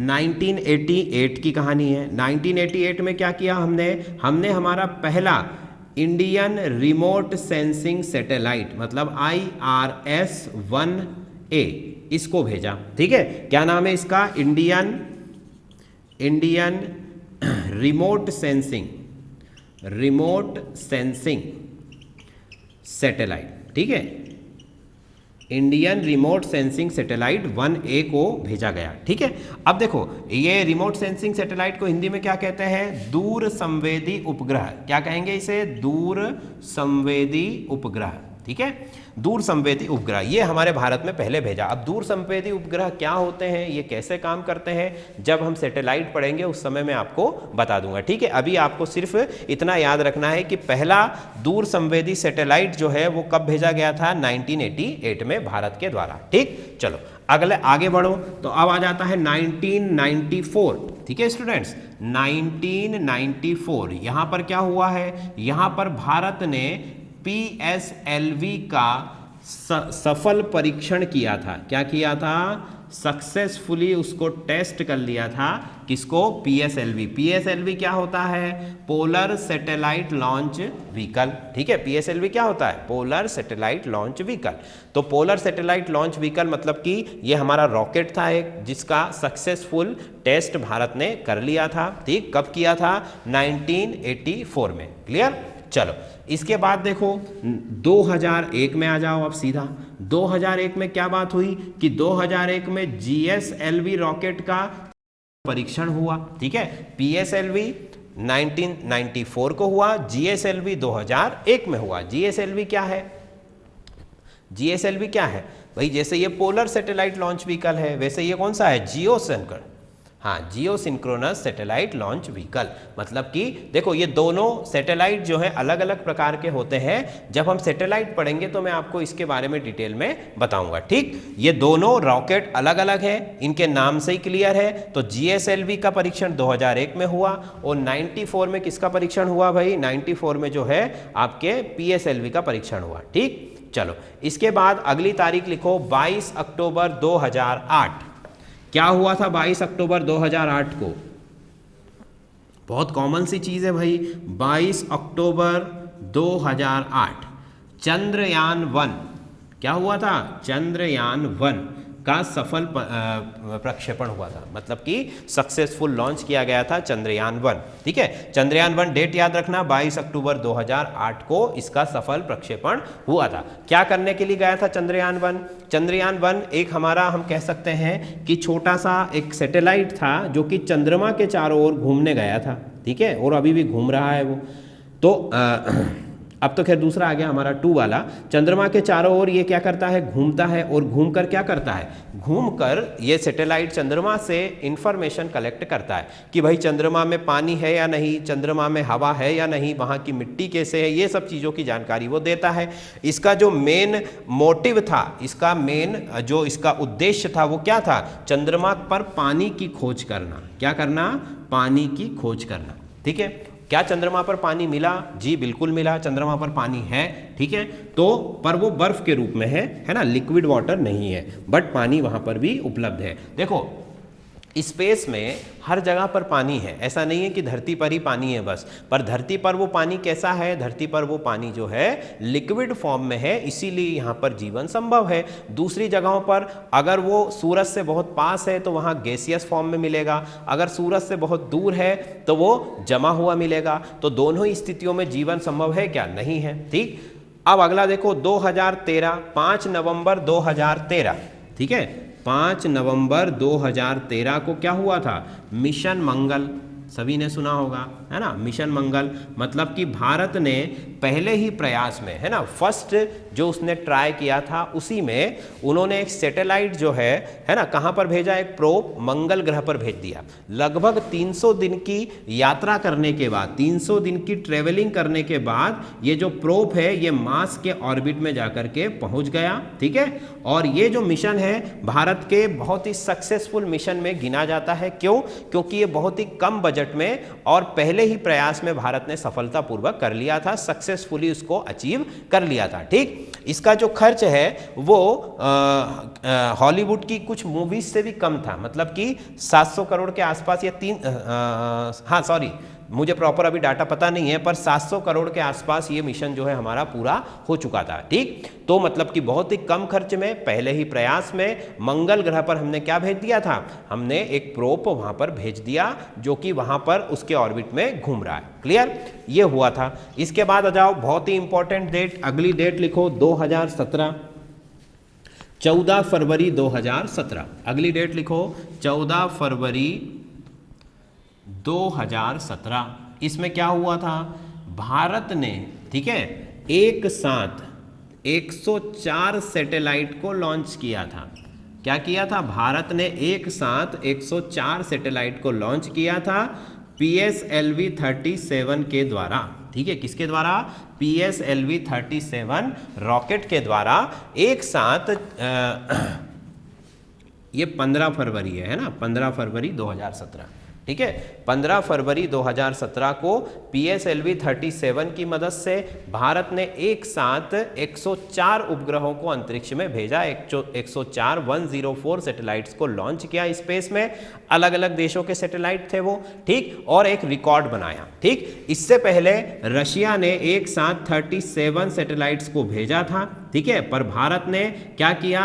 1988 की कहानी है। 1988 में क्या किया हमने हमारा पहला इंडियन रिमोट सेंसिंग सैटेलाइट, मतलब IRS-1A, इसको भेजा, ठीक है। क्या नाम है इसका, इंडियन रिमोट सेंसिंग सैटेलाइट, ठीक है, Indian remote sensing satellite 1A को भेजा गया, ठीक है। अब देखो ये रिमोट सेंसिंग सैटेलाइट को हिंदी में क्या कहते हैं, दूर संवेदी उपग्रह, क्या कहेंगे इसे, दूर संवेदी उपग्रह, ठीक है, दूर संवेदी उपग्रह, ये हमारे भारत में पहले भेजा। अब दूर संवेदी उपग्रह क्या होते हैं, ये कैसे काम करते हैं, जब हम सैटेलाइट पढ़ेंगे उस समय मैं आपको बता दूंगा, ठीक है। अभी आपको सिर्फ इतना याद रखना है कि पहला दूर संवेदी सैटेलाइट जो है वो कब भेजा गया था, 1988 में भारत के द्वारा, ठीक। चलो अगले आगे बढ़ो, तो अब आ जाता है 1994, ठीक है स्टूडेंट्स, 1994। यहां पर क्या हुआ है, यहां पर भारत ने PSLV का सफल परीक्षण किया था। क्या किया था, सक्सेसफुली उसको टेस्ट कर लिया था, किसको, PSLV। PSLV क्या होता है, पोलर सैटेलाइट लॉन्च व्हीकल, ठीक है। PSLV क्या होता है, पोलर सैटेलाइट लॉन्च व्हीकल। तो पोलर सैटेलाइट लॉन्च व्हीकल मतलब कि ये हमारा रॉकेट था एक, जिसका सक्सेसफुल टेस्ट भारत ने कर लिया था, ठीक। कब किया था, 1984 में, क्लियर। चलो इसके बाद देखो 2001 में आ जाओ, अब सीधा 2001 में क्या बात हुई कि 2001 में GSLV रॉकेट का परीक्षण हुआ, ठीक है। PSLV 1994 को हुआ, GSLV 2001 में हुआ। GSLV क्या है, GSLV क्या है भाई, जैसे ये पोलर सैटेलाइट लॉन्च व्हीकल है, वैसे ये कौन सा है, जियो सिंक्रोनस सैटेलाइट लॉन्च व्हीकल। मतलब कि देखो ये दोनों सैटेलाइट जो है अलग अलग प्रकार के होते हैं। जब हम सैटेलाइट पढ़ेंगे तो मैं आपको इसके बारे में डिटेल में बताऊंगा, ठीक। ये दोनों रॉकेट अलग अलग है, इनके नाम से ही क्लियर है। तो GSLV का परीक्षण 2001 में हुआ और 94 में किसका परीक्षण हुआ भाई, 94 में जो है आपके PSLV का परीक्षण हुआ, ठीक। चलो इसके बाद अगली तारीख लिखो, 22 अक्टूबर 2008। क्या हुआ था 22 अक्टूबर 2008 को, बहुत कॉमन सी चीज है भाई। 22 अक्टूबर 2008 चंद्रयान 1, क्या हुआ था, चंद्रयान 1 का सफल प्रक्षेपण हुआ था, मतलब कि सक्सेसफुल लॉन्च किया गया था चंद्रयान 1। ठीक है, चंद्रयान 1 डेट याद रखना, 22 अक्टूबर 2008 को इसका सफल प्रक्षेपण हुआ था। क्या करने के लिए गया था चंद्रयान 1? चंद्रयान 1 एक हमारा हम कह सकते हैं कि छोटा सा एक सैटेलाइट था जो कि चंद्रमा के चारों ओर घूमने गया था। ठीक है, और अभी भी घूम रहा है वो। तो अब तो खैर दूसरा आ गया हमारा 2 वाला। चंद्रमा के चारों ओर ये क्या करता है, घूमता है, और घूमकर क्या करता है, घूमकर ये सैटेलाइट चंद्रमा से इंफॉर्मेशन कलेक्ट करता है कि भाई चंद्रमा में पानी है या नहीं, चंद्रमा में हवा है या नहीं, वहाँ की मिट्टी कैसे है, ये सब चीज़ों की जानकारी वो देता है। इसका जो मेन मोटिव था, इसका मेन जो इसका उद्देश्य था वो क्या था, चंद्रमा पर पानी की खोज करना। क्या करना, पानी की खोज करना। ठीक है, क्या चंद्रमा पर पानी मिला? जी बिल्कुल मिला, चंद्रमा पर पानी है। ठीक है, तो पर वो बर्फ के रूप में है ना, लिक्विड वाटर नहीं है, बट पानी वहां पर भी उपलब्ध है। देखो स्पेस में हर जगह पर पानी है, ऐसा नहीं है कि धरती पर ही पानी है बस, पर धरती पर वो पानी कैसा है, धरती पर वो पानी जो है लिक्विड फॉर्म में है, इसीलिए यहाँ पर जीवन संभव है। दूसरी जगहों पर अगर वो सूरज से बहुत पास है तो वहाँ गैसियस फॉर्म में मिलेगा, अगर सूरज से बहुत दूर है तो वो जमा हुआ मिलेगा। तो दोनों ही स्थितियों में जीवन संभव है क्या? नहीं है। ठीक, अब अगला देखो 2013, 5 नवंबर 2013। ठीक है, 5 नवंबर 2013 को क्या हुआ था, मिशन मंगल। सभी ने सुना होगा, है ना, मिशन मंगल। मतलब कि भारत ने पहले ही प्रयास में, है ना, फर्स्ट जो उसने ट्राई किया था उसी में उन्होंने एक सैटेलाइट जो है ना, कहाँ पर भेजा, एक प्रोब मंगल ग्रह पर भेज दिया। लगभग 300 दिन की यात्रा करने के बाद, 300 दिन की ट्रेवलिंग करने के बाद ये जो प्रोब है ये मार्स के ऑर्बिट में जाकर के पहुंच गया। ठीक है, और ये जो मिशन है भारत के बहुत ही सक्सेसफुल मिशन में गिना जाता है। क्यों? क्योंकि ये बहुत ही कम बजट में और पहले ही प्रयास में भारत ने सफलतापूर्वक कर लिया था, सक्सेसफुली उसको अचीव कर लिया था। ठीक, इसका जो खर्च है वो हॉलीवुड की कुछ मूवीज से भी कम था, मतलब कि 700 करोड़ के आसपास, या मुझे प्रॉपर अभी डाटा पता नहीं है, पर 700 करोड़ के आसपास ये मिशन जो है हमारा पूरा हो चुका था। ठीक, तो मतलब कि बहुत ही कम खर्च में पहले ही प्रयास में मंगल ग्रह पर हमने क्या भेज दिया था, हमने एक प्रोब वहां पर भेज दिया जो कि वहां पर उसके ऑर्बिट में घूम रहा है। क्लियर, ये हुआ था। इसके बाद आ जाओ, बहुत ही इंपॉर्टेंट डेट, अगली डेट लिखो 2017, 14 फरवरी 2017। अगली डेट लिखो 14 फरवरी 2017। इसमें क्या हुआ था, भारत ने, ठीक है, एक साथ 104 सैटेलाइट को लॉन्च किया था। क्या किया था, भारत ने एक साथ 104 सैटेलाइट को लॉन्च किया था PSLV 37 के द्वारा। ठीक है, किसके द्वारा, PSLV 37 रॉकेट के द्वारा एक साथ ये 15 फरवरी है ना, 15 फरवरी 2017। ठीक है, 15 फरवरी 2017 को PSLV 37 की मदद से भारत ने एक साथ 104 उपग्रहों को अंतरिक्ष में भेजा। 104 सैटेलाइट्स को लॉन्च किया स्पेस में, अलग अलग देशों के सैटेलाइट थे वो। ठीक, और एक रिकॉर्ड बनाया। ठीक, इससे पहले रशिया ने एक साथ 37 सैटेलाइट्स को भेजा था। ठीक है, पर भारत ने क्या किया,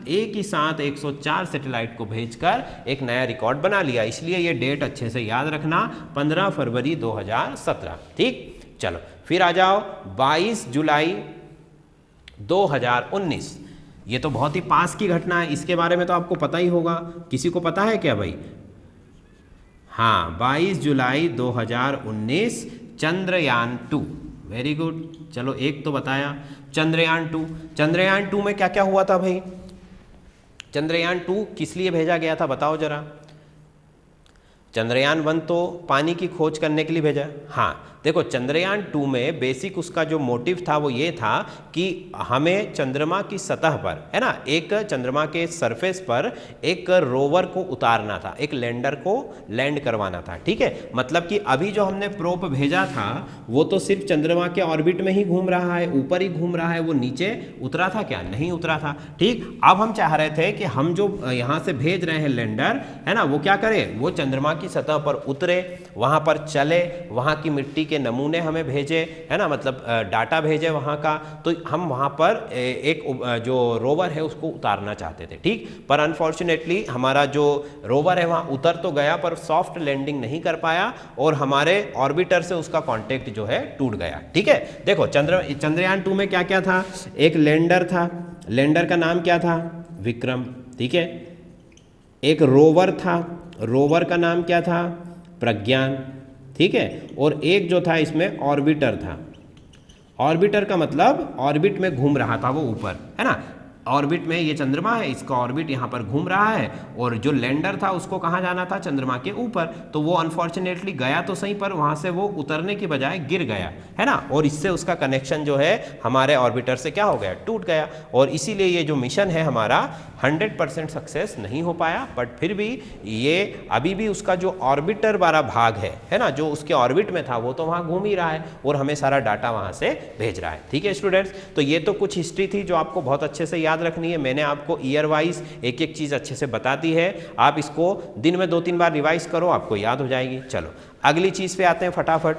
एक ही साथ 104 सैटेलाइट को भेजकर एक नया रिकॉर्ड बना लिया। इसलिए ये डेट अच्छे से याद रखना, 15 फरवरी 2017। ठीक, चलो फिर आ जाओ 22 जुलाई 2019। ये तो बहुत ही पास की घटना है, इसके बारे में तो आपको पता ही होगा। किसी को पता है क्या भाई? हाँ, 22 जुलाई 2019 चंद्रयान 2। वेरी गुड, चलो एक तो बताया। चंद्रयान 2, चंद्रयान 2 में क्या क्या हुआ था भाई? चंद्रयान 2 किस लिए भेजा गया था बताओ जरा। चंद्रयान 1 तो पानी की खोज करने के लिए भेजा। हाँ, देखो चंद्रयान 2 में बेसिक उसका जो मोटिव था वो ये था कि हमें चंद्रमा की सतह पर, है ना, एक चंद्रमा के सरफेस पर एक रोवर को उतारना था, एक लैंडर को लैंड करवाना था। ठीक है, मतलब कि अभी जो हमने प्रोब भेजा था वो तो सिर्फ चंद्रमा के ऑर्बिट में ही घूम रहा है, ऊपर ही घूम रहा है, वो नीचे उतरा था क्या? नहीं उतरा था। ठीक, अब हम चाह रहे थे कि हम जो यहाँ से भेज रहे हैं लैंडर, है ना, वो क्या करे, वो चंद्रमा की सतह पर उतरे, वहाँ पर चले, वहाँ की मिट्टी के नमूने हमें भेजे, है ना, मतलब डाटा भेजे वहाँ का, तो हम वहाँ पर एक जो रोवर है उसको उतारना चाहते थे। ठीक, पर अनफॉर्चुनेटली हमारा जो रोवर है वहाँ उतर तो गया पर सॉफ्ट लैंडिंग नहीं कर पाया और हमारे ऑर्बिटर से उसका कॉन्टेक्ट जो है टूट गया। ठीक है, देखो चंद्रयान 2 में क्या क्या था, एक लैंडर था, लैंडर का नाम क्या था, विक्रम। ठीक है, एक रोवर था, रोवर का नाम क्या था, प्रज्ञान। ठीक है, और एक जो था इसमें ऑर्बिटर था, ऑर्बिटर का मतलब ऑर्बिट में घूम रहा था वो ऊपर, है ना, ऑर्बिट में ये चंद्रमा है, इसका ऑर्बिट यहाँ पर घूम रहा है और जो लैंडर था उसको कहाँ जाना था, चंद्रमा के ऊपर, तो वो अनफॉर्चुनेटली गया तो सही पर वहाँ से वो उतरने की बजाय गिर गया, है ना, और इससे उसका कनेक्शन जो है हमारे ऑर्बिटर से क्या हो गया, टूट गया। और इसीलिए ये जो मिशन है हमारा 100% सक्सेस नहीं हो पाया, बट फिर भी ये अभी भी उसका जो ऑर्बिटर वाला भाग है ना, जो उसके ऑर्बिट में था वो तो वहाँ घूम ही रहा है और हमें सारा डाटा वहाँ से भेज रहा है। ठीक है स्टूडेंट्स, तो ये तो कुछ हिस्ट्री थी जो आपको बहुत अच्छे से याद रखनी है। मैंने आपको ईयर वाइज एक एक चीज़ अच्छे से बता दी है, आप इसको दिन में 2-3 बार रिवाइज करो, आपको याद हो जाएगी। चलो अगली चीज़ पे आते हैं फटाफट,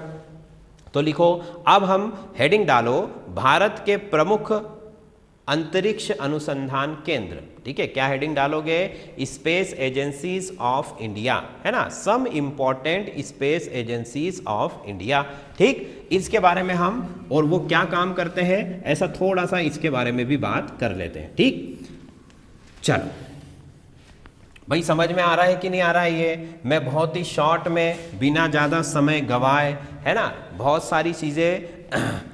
तो लिखो, अब हम हेडिंग डालो, भारत के प्रमुख अंतरिक्ष अनुसंधान केंद्र। ठीक है, क्या हेडिंग डालोगे, स्पेस एजेंसीज ऑफ इंडिया, है ना, some important space agencies of India. ठीक, इसके बारे में हम और वो क्या काम करते हैं ऐसा थोड़ा सा इसके बारे में भी बात कर लेते हैं। ठीक, चलो भाई समझ में आ रहा है कि नहीं आ रहा है, ये मैं बहुत ही शॉर्ट में बिना ज़्यादा समय गवाए, है ना, बहुत सारी चीज़ें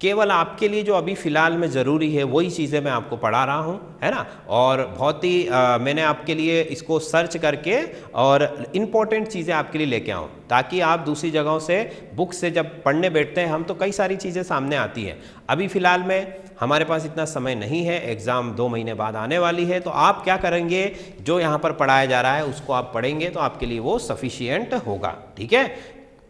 केवल आपके लिए जो अभी फ़िलहाल में ज़रूरी है वही चीज़ें मैं आपको पढ़ा रहा हूँ, है ना, और बहुत ही मैंने आपके लिए इसको सर्च करके और इम्पोर्टेंट चीज़ें आपके लिए लेके आऊँ, ताकि आप दूसरी जगहों से बुक से जब पढ़ने बैठते हैं हम तो कई सारी चीज़ें सामने आती हैं। अभी फ़िलहाल में हमारे पास इतना समय नहीं है, एग्ज़ाम 2 महीने बाद आने वाली है, तो आप क्या करेंगे, जो यहाँ पर पढ़ाया जा रहा है उसको आप पढ़ेंगे तो आपके लिए वो सफिशियंट होगा। ठीक है,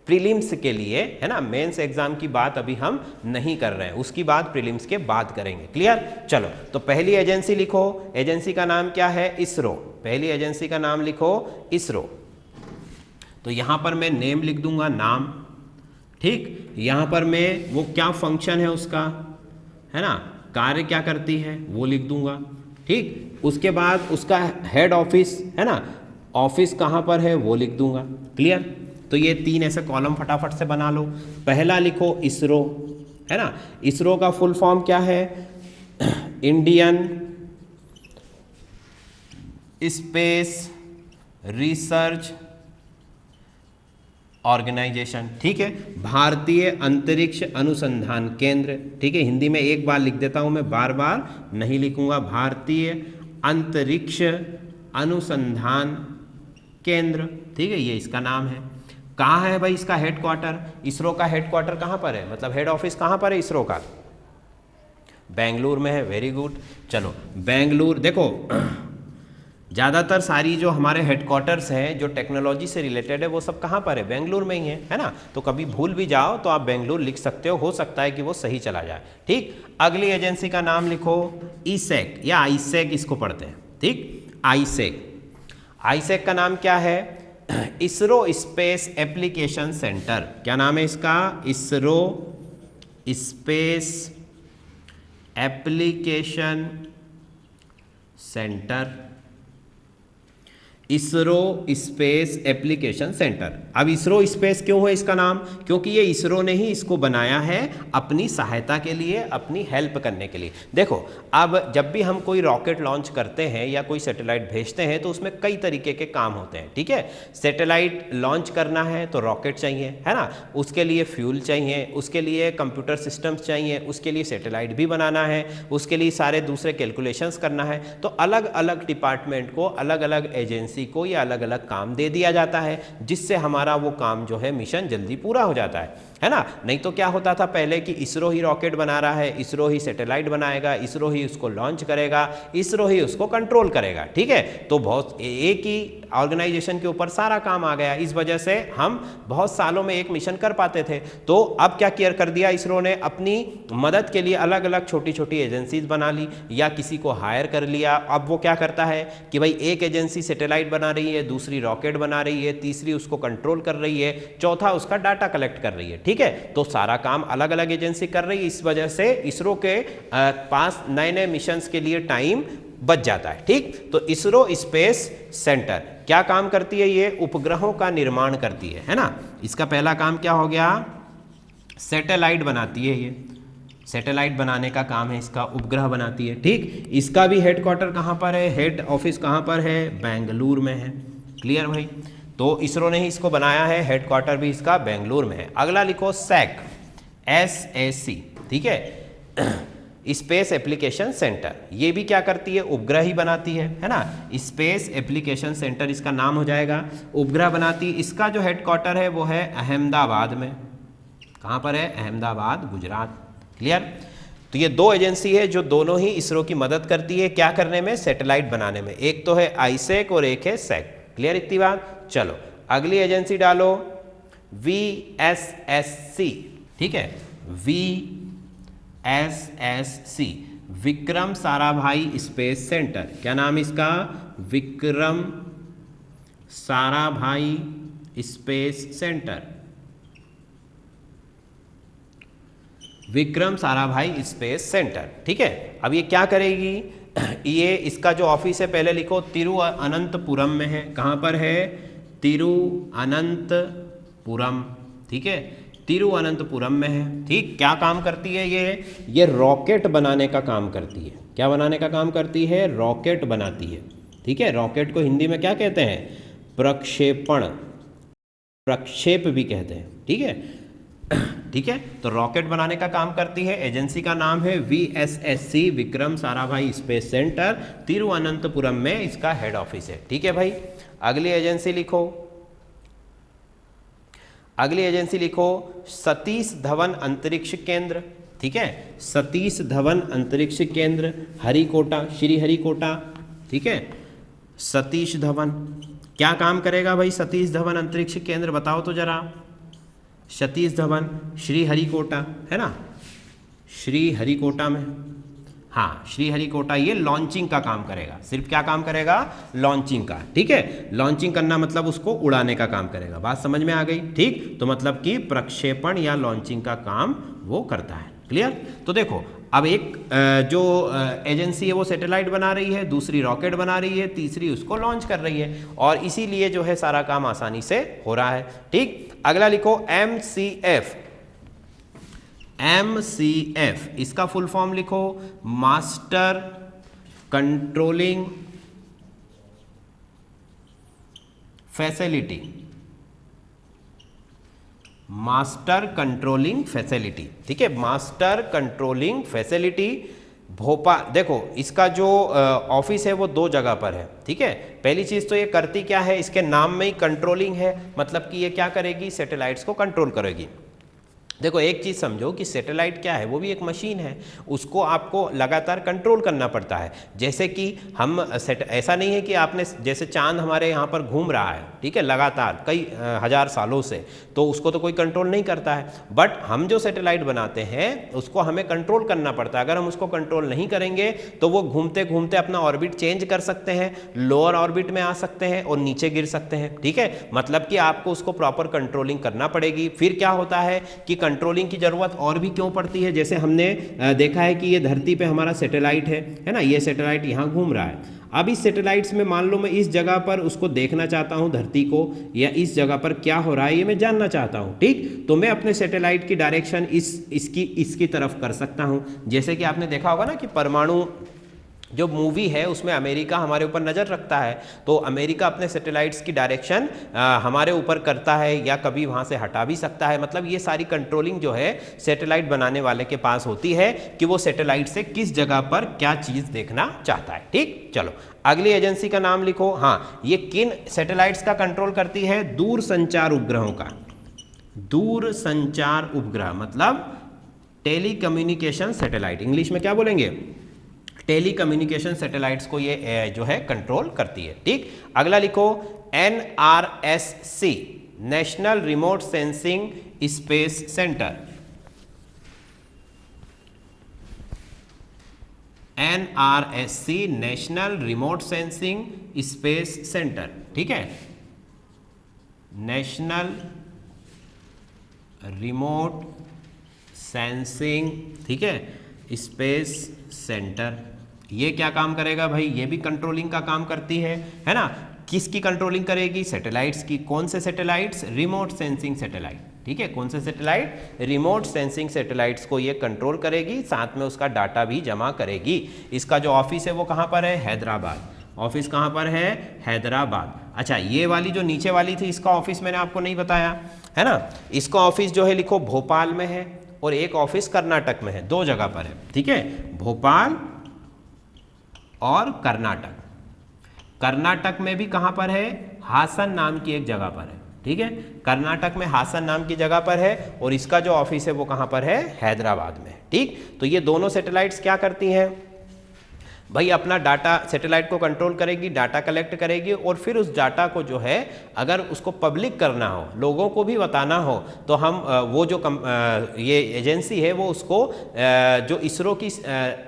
प्रीलिम्स के लिए, है ना, मेंस एग्जाम की बात अभी हम नहीं कर रहे हैं, उसकी बात प्रीलिम्स के बाद करेंगे। क्लियर, चलो तो पहली एजेंसी लिखो, एजेंसी का नाम क्या है, इसरो। पहली एजेंसी का नाम लिखो इसरो, तो यहाँ पर मैं नेम लिख दूंगा, नाम। ठीक, यहाँ पर मैं वो क्या फंक्शन है उसका, है ना, कार्य क्या करती है वो लिख दूंगा। ठीक, उसके बाद उसका हेड ऑफिस, है ना, ऑफिस कहाँ पर है वो लिख दूंगा। क्लियर, तो ये 3 ऐसे कॉलम फटाफट से बना लो। पहला लिखो इसरो, है ना, इसरो का फुल फॉर्म क्या है, इंडियन स्पेस रिसर्च ऑर्गेनाइजेशन। ठीक है, भारतीय अंतरिक्ष अनुसंधान केंद्र। ठीक है, हिंदी में एक बार लिख देता हूं मैं, बार बार नहीं लिखूंगा, भारतीय अंतरिक्ष अनुसंधान केंद्र। ठीक है, ये इसका नाम है। कहाँ है भाई इसका हेडक्वार्टर, इसरो का हेडक्वार्टर कहाँ पर है, मतलब हेड ऑफिस कहाँ पर है इसरो का, बेंगलुरु में है। वेरी गुड, चलो बेंगलुरु, देखो ज़्यादातर सारी जो हमारे हेडक्वार्टर्स हैं जो टेक्नोलॉजी से रिलेटेड है वो सब कहाँ पर है, बेंगलुरु में ही है ना, तो कभी भूल भी जाओ तो आप बेंगलुरु लिख सकते हो सकता है कि वो सही चला जाए। ठीक, अगली एजेंसी का नाम लिखो ईसैक या आईसैक इसको पढ़ते हैं। ठीक, आईसैक, आईसैक का नाम क्या है, इसरो स्पेस एप्लीकेशन सेंटर। क्या नाम है इसका, ISRO space application centre, ISRO space application centre. अब इसरो स्पेस क्यों है इसका नाम, क्योंकि ये इसरो ने ही इसको बनाया है अपनी सहायता के लिए, अपनी हेल्प करने के लिए। देखो अब जब भी हम कोई रॉकेट लॉन्च करते हैं या कोई सैटेलाइट भेजते हैं तो उसमें कई तरीके के काम होते हैं। ठीक है, सैटेलाइट लॉन्च करना है तो रॉकेट चाहिए, है ना, उसके लिए फ्यूल चाहिए, उसके लिए कंप्यूटर सिस्टम्स चाहिए, उसके लिए सैटेलाइट भी बनाना है, उसके लिए सारे दूसरे कैलकुलेशंस करना है। तो अलग अलग डिपार्टमेंट को, अलग अलग एजेंसी को ये अलग अलग काम दे दिया जाता है, जिससे हमारा वो काम जो है मिशन जल्दी पूरा हो जाता है। है ना। नहीं तो क्या होता था पहले कि इसरो ही रॉकेट बना रहा है, इसरो ही सैटेलाइट बनाएगा, इसरो ही उसको लॉन्च करेगा, इसरो ही उसको कंट्रोल करेगा, ठीक है। तो बहुत एक ही ऑर्गेनाइजेशन के ऊपर सारा काम आ गया, इस वजह से हम बहुत सालों में एक मिशन कर पाते थे। तो अब क्या केयर कर दिया इसरो ने, अपनी मदद के लिए अलग अलग छोटी छोटी एजेंसीज बना ली या किसी को हायर कर लिया। अब वो क्या करता है कि भाई एक एजेंसी सैटेलाइट बना रही है, दूसरी रॉकेट बना रही है, तीसरी उसको कंट्रोल कर रही है, चौथा उसका डाटा कलेक्ट कर रही है, ठीक है। तो सारा काम अलग अलग एजेंसी कर रही है, इस वजह से इसरो के पास नए नए मिशंस के लिए टाइम बच जाता है, ठीक। तो इसरो स्पेस सेंटर क्या काम करती है, ये उपग्रहों का निर्माण करती है ना। इसका पहला काम क्या हो गया, सैटेलाइट बनाती है, ये सैटेलाइट बनाने का काम है इसका, उपग्रह बनाती है, ठीक। इसका भी हेडक्वार्टर कहाँ पर है, हेड ऑफिस कहाँ पर है, बेंगलुरु में है, क्लियर भाई। तो इसरो ने ही इसको बनाया है, हेडक्वार्टर भी इसका बेंगलुरु में है। अगला लिखो सैक, SAC, ठीक है, स्पेस एप्लीकेशन सेंटर। ये भी क्या करती है, उपग्रह ही बनाती है ना। स्पेस एप्लीकेशन सेंटर इसका नाम हो जाएगा, उपग्रह बनाती है। इसका जो हेडक्वार्टर है वो है अहमदाबाद में। कहाँ पर है, अहमदाबाद, गुजरात, क्लियर। तो ये दो एजेंसी है जो दोनों ही इसरो की मदद करती है क्या करने में, सैटेलाइट बनाने में। एक तो है आईसैक और एक है सैक, क्लियर इतनी बात। चलो अगली एजेंसी डालो, VSSC, ठीक है, VSSC, Vikram Sarabhai space centre. क्या नाम इसका, Vikram Sarabhai space centre, Vikram Sarabhai space centre, ठीक है। अब ये क्या करेगी, ये इसका जो ऑफिस है पहले लिखो तिरुअनंतपुरम में है। कहाँ पर है, तिरुअनंतपुरम, ठीक है, तिरुअनंतपुरम में है, ठीक। क्या काम करती है ये रॉकेट बनाने का काम करती है। क्या बनाने का काम करती है, रॉकेट बनाती है, ठीक है। रॉकेट को हिंदी में क्या कहते हैं, प्रक्षेपण, प्रक्षेप भी कहते हैं, ठीक है, ठीक है। तो रॉकेट बनाने का काम करती है, एजेंसी का नाम है VSSC, Vikram Sarabhai space centre, Thiruvananthapuram में इसका हेड ऑफिस है, ठीक है भाई। अगली एजेंसी लिखो, अगली एजेंसी लिखो सतीश धवन अंतरिक्ष केंद्र, ठीक है, सतीश धवन अंतरिक्ष केंद्र, हरिकोटा, श्री हरिकोटा, ठीक है। सतीश धवन क्या काम करेगा भाई, सतीश धवन अंतरिक्ष केंद्र बताओ तो जरा। सतीश धवन श्री हरिकोटा है ना, श्री हरिकोटा में, हाँ श्री हरिकोटा, ये लॉन्चिंग का काम करेगा। सिर्फ क्या काम करेगा, लॉन्चिंग का, ठीक है। लॉन्चिंग करना मतलब उसको उड़ाने का काम करेगा, बात समझ में आ गई, ठीक। तो मतलब कि प्रक्षेपण या लॉन्चिंग का काम वो करता है, क्लियर। तो देखो अब एक जो एजेंसी है वो सैटेलाइट बना रही है, दूसरी रॉकेट बना रही है, तीसरी उसको लॉन्च कर रही है, और इसीलिए जो है सारा काम आसानी से हो रहा है, ठीक। अगला लिखो MCF, MCF इसका फुल फॉर्म लिखो, master controlling facility, master controlling facility, ठीक है, मास्टर कंट्रोलिंग फैसिलिटी भोपाल। देखो इसका जो ऑफिस है वो दो जगह पर है, ठीक है। पहली चीज़ तो ये करती क्या है, इसके नाम में ही कंट्रोलिंग है, मतलब कि ये क्या करेगी, सैटेलाइट्स को कंट्रोल करेगी। देखो एक चीज़ समझो कि सैटेलाइट क्या है, वो भी एक मशीन है, उसको आपको लगातार कंट्रोल करना पड़ता है। जैसे कि हम ऐसा नहीं है कि आपने जैसे चांद हमारे यहाँ पर घूम रहा है, ठीक है, लगातार कई हज़ार सालों से, तो उसको तो कोई कंट्रोल नहीं करता है। बट हम जो सैटेलाइट बनाते हैं उसको हमें कंट्रोल करना पड़ता है। अगर हम उसको कंट्रोल नहीं करेंगे तो वो घूमते घूमते अपना ऑर्बिट चेंज कर सकते हैं, लोअर ऑर्बिट में आ सकते हैं और नीचे गिर सकते हैं, ठीक है। मतलब कि आपको उसको प्रॉपर कंट्रोलिंग करना पड़ेगी। फिर क्या होता है कि कंट्रोलिंग की जरूरत और भी क्यों पड़ती है, जैसे हमने देखा है कि ये धरती पे हमारा सैटेलाइट है ना, ये सैटेलाइट यहाँ घूम रहा है। अब इस सैटेलाइट्स में मान लो मैं इस जगह पर उसको देखना चाहता हूँ धरती को, या इस जगह पर क्या हो रहा है ये मैं जानना चाहता हूँ, ठीक। तो मैं अपने सैटेलाइट की डायरेक्शन इसकी तरफ कर सकता हूँ। जैसे कि आपने देखा होगा ना कि परमाणु जो मूवी है उसमें अमेरिका हमारे ऊपर नज़र रखता है, तो अमेरिका अपने सैटेलाइट्स की डायरेक्शन हमारे ऊपर करता है या कभी वहाँ से हटा भी सकता है। मतलब ये सारी कंट्रोलिंग जो है सैटेलाइट बनाने वाले के पास होती है कि वो सैटेलाइट से किस जगह पर क्या चीज़ देखना चाहता है, ठीक। चलो अगली एजेंसी का नाम लिखो, हाँ ये किन सैटेलाइट्स का कंट्रोल करती है, दूर संचार उपग्रहों का, दूर संचार उपग्रह मतलब टेलीकम्युनिकेशन सैटेलाइट, इंग्लिश में क्या बोलेंगे, टेलीकम्युनिकेशन सैटेलाइट्स को ये जो है कंट्रोल करती है। ठीक, अगला लिखो NRSC national remote sensing space centre, NRSC national remote sensing space centre. ठीक है, नेशनल रिमोट सेंसिंग, ठीक है, स्पेस सेंटर, ये क्या काम करेगा भाई, ये भी कंट्रोलिंग का काम करती है ना। किसकी कंट्रोलिंग करेगी, सैटेलाइट्स की। कौन से सैटेलाइट्स, रिमोट सेंसिंग सैटेलाइट। ठीक है, कौन से सैटेलाइट, रिमोट सेंसिंग सैटेलाइट्स को ये कंट्रोल करेगी, साथ में उसका डाटा भी जमा करेगी। इसका जो ऑफिस है वो कहाँ पर है, हैदराबाद। ऑफिस कहाँ पर है, हैदराबाद। अच्छा, ये वाली जो नीचे वाली थी इसका ऑफिस मैंने आपको नहीं बताया है ना। इसका ऑफिस जो है लिखो भोपाल में है और एक ऑफिस कर्नाटक में है, दो जगह पर है। ठीक है, भोपाल और कर्नाटक। कर्नाटक में भी कहाँ पर है, हासन नाम की एक जगह पर है। ठीक है, कर्नाटक में हासन नाम की जगह पर है और इसका जो ऑफिस है वो कहाँ पर है, हैदराबाद में। ठीक, तो ये दोनों सैटेलाइट्स क्या करती हैं भाई, अपना डाटा सैटेलाइट को कंट्रोल करेगी, डाटा कलेक्ट करेगी और फिर उस डाटा को जो है अगर उसको पब्लिक करना हो, लोगों को भी बताना हो, तो हम वो जो ये एजेंसी है वो उसको जो इसरो की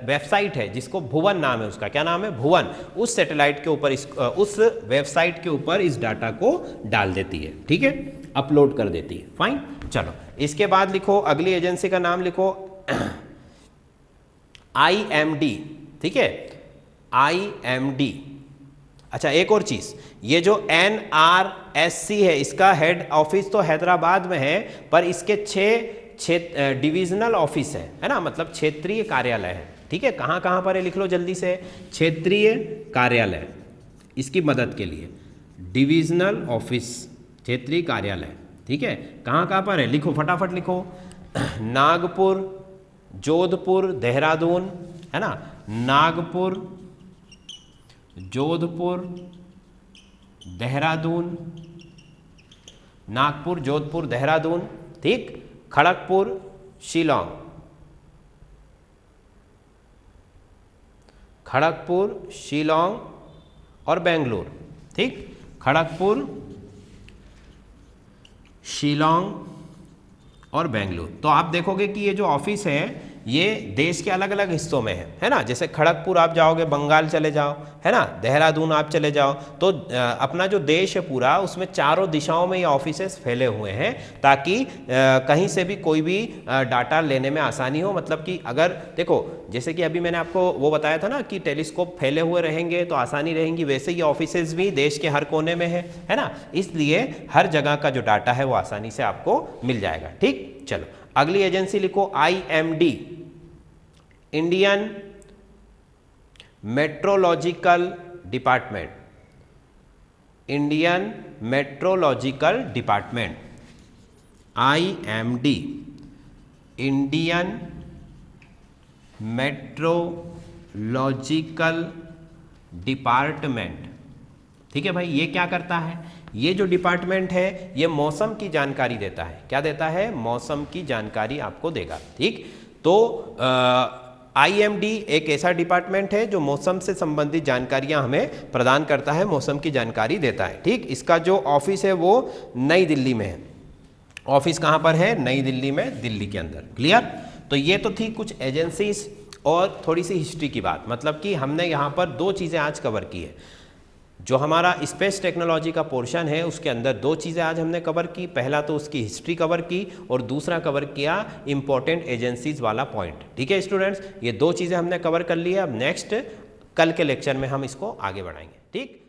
वेबसाइट है, जिसको भुवन नाम है, उसका क्या नाम है, भुवन, उस सैटेलाइट के ऊपर उस वेबसाइट के ऊपर इस डाटा को डाल देती है। ठीक है, अपलोड कर देती है। फाइन, चलो इसके बाद लिखो अगली एजेंसी का नाम लिखो IMD। ठीक है, IMD। अच्छा, एक और चीज, ये जो NRSC है इसका हेड ऑफिस तो हैदराबाद में है, पर इसके 6 डिविजनल ऑफिस है ना, मतलब क्षेत्रीय कार्यालय है। ठीक है, कहाँ कहाँ पर है, लिख लो जल्दी से, क्षेत्रीय कार्यालय, इसकी मदद के लिए डिविजनल ऑफिस, क्षेत्रीय कार्यालय। ठीक है, कहाँ कहाँ पर है, लिखो फटाफट लिखो, नागपुर, जोधपुर, देहरादून, है ना, नागपुर, जोधपुर, देहरादून, नागपुर, जोधपुर, देहरादून। ठीक, खड़गपुर, शिलोंग, खड़गपुर, शिलोंग और बेंगलुरु। ठीक, खड़गपुर, शिलोंग और बेंगलुरु। तो आप देखोगे कि ये जो ऑफिस है ये देश के अलग अलग हिस्सों में है ना। जैसे खड़गपुर आप जाओगे, बंगाल चले जाओ, है ना, देहरादून आप चले जाओ, तो अपना जो देश है पूरा, उसमें चारों दिशाओं में ये ऑफिसेस फैले हुए हैं, ताकि कहीं से भी कोई भी डाटा लेने में आसानी हो। मतलब कि अगर देखो, जैसे कि अभी मैंने आपको वो बताया था ना कि टेलीस्कोप फैले हुए रहेंगे तो आसानी रहेंगी, वैसे ये ऑफिसेज भी देश के हर कोने में है ना, इसलिए हर जगह का जो डाटा है वो आसानी से आपको मिल जाएगा। ठीक, चलो अगली एजेंसी लिखो IMD, Indian meteorological department, Indian meteorological department, IMD, Indian meteorological department. ठीक है भाई, ये क्या करता है, ये जो डिपार्टमेंट है ये मौसम की जानकारी देता है। क्या देता है, मौसम की जानकारी आपको देगा। ठीक, तो IMD एक ऐसा डिपार्टमेंट है जो मौसम से संबंधित जानकारियां हमें प्रदान करता है, मौसम की जानकारी देता है। ठीक, इसका जो ऑफिस है वो नई दिल्ली में है। ऑफिस कहाँ पर है, नई दिल्ली में, दिल्ली के अंदर। क्लियर, तो ये तो थी कुछ एजेंसीज और थोड़ी सी हिस्ट्री की बात। मतलब कि हमने यहाँ पर दो चीज़ें आज कवर की है। जो हमारा स्पेस टेक्नोलॉजी का पोर्शन है उसके अंदर दो चीज़ें आज हमने कवर की। पहला तो उसकी हिस्ट्री कवर की और दूसरा कवर किया इंपॉर्टेंट एजेंसीज वाला पॉइंट। ठीक है स्टूडेंट्स, ये दो चीज़ें हमने कवर कर ली है। अब नेक्स्ट कल के लेक्चर में हम इसको आगे बढ़ाएंगे। ठीक।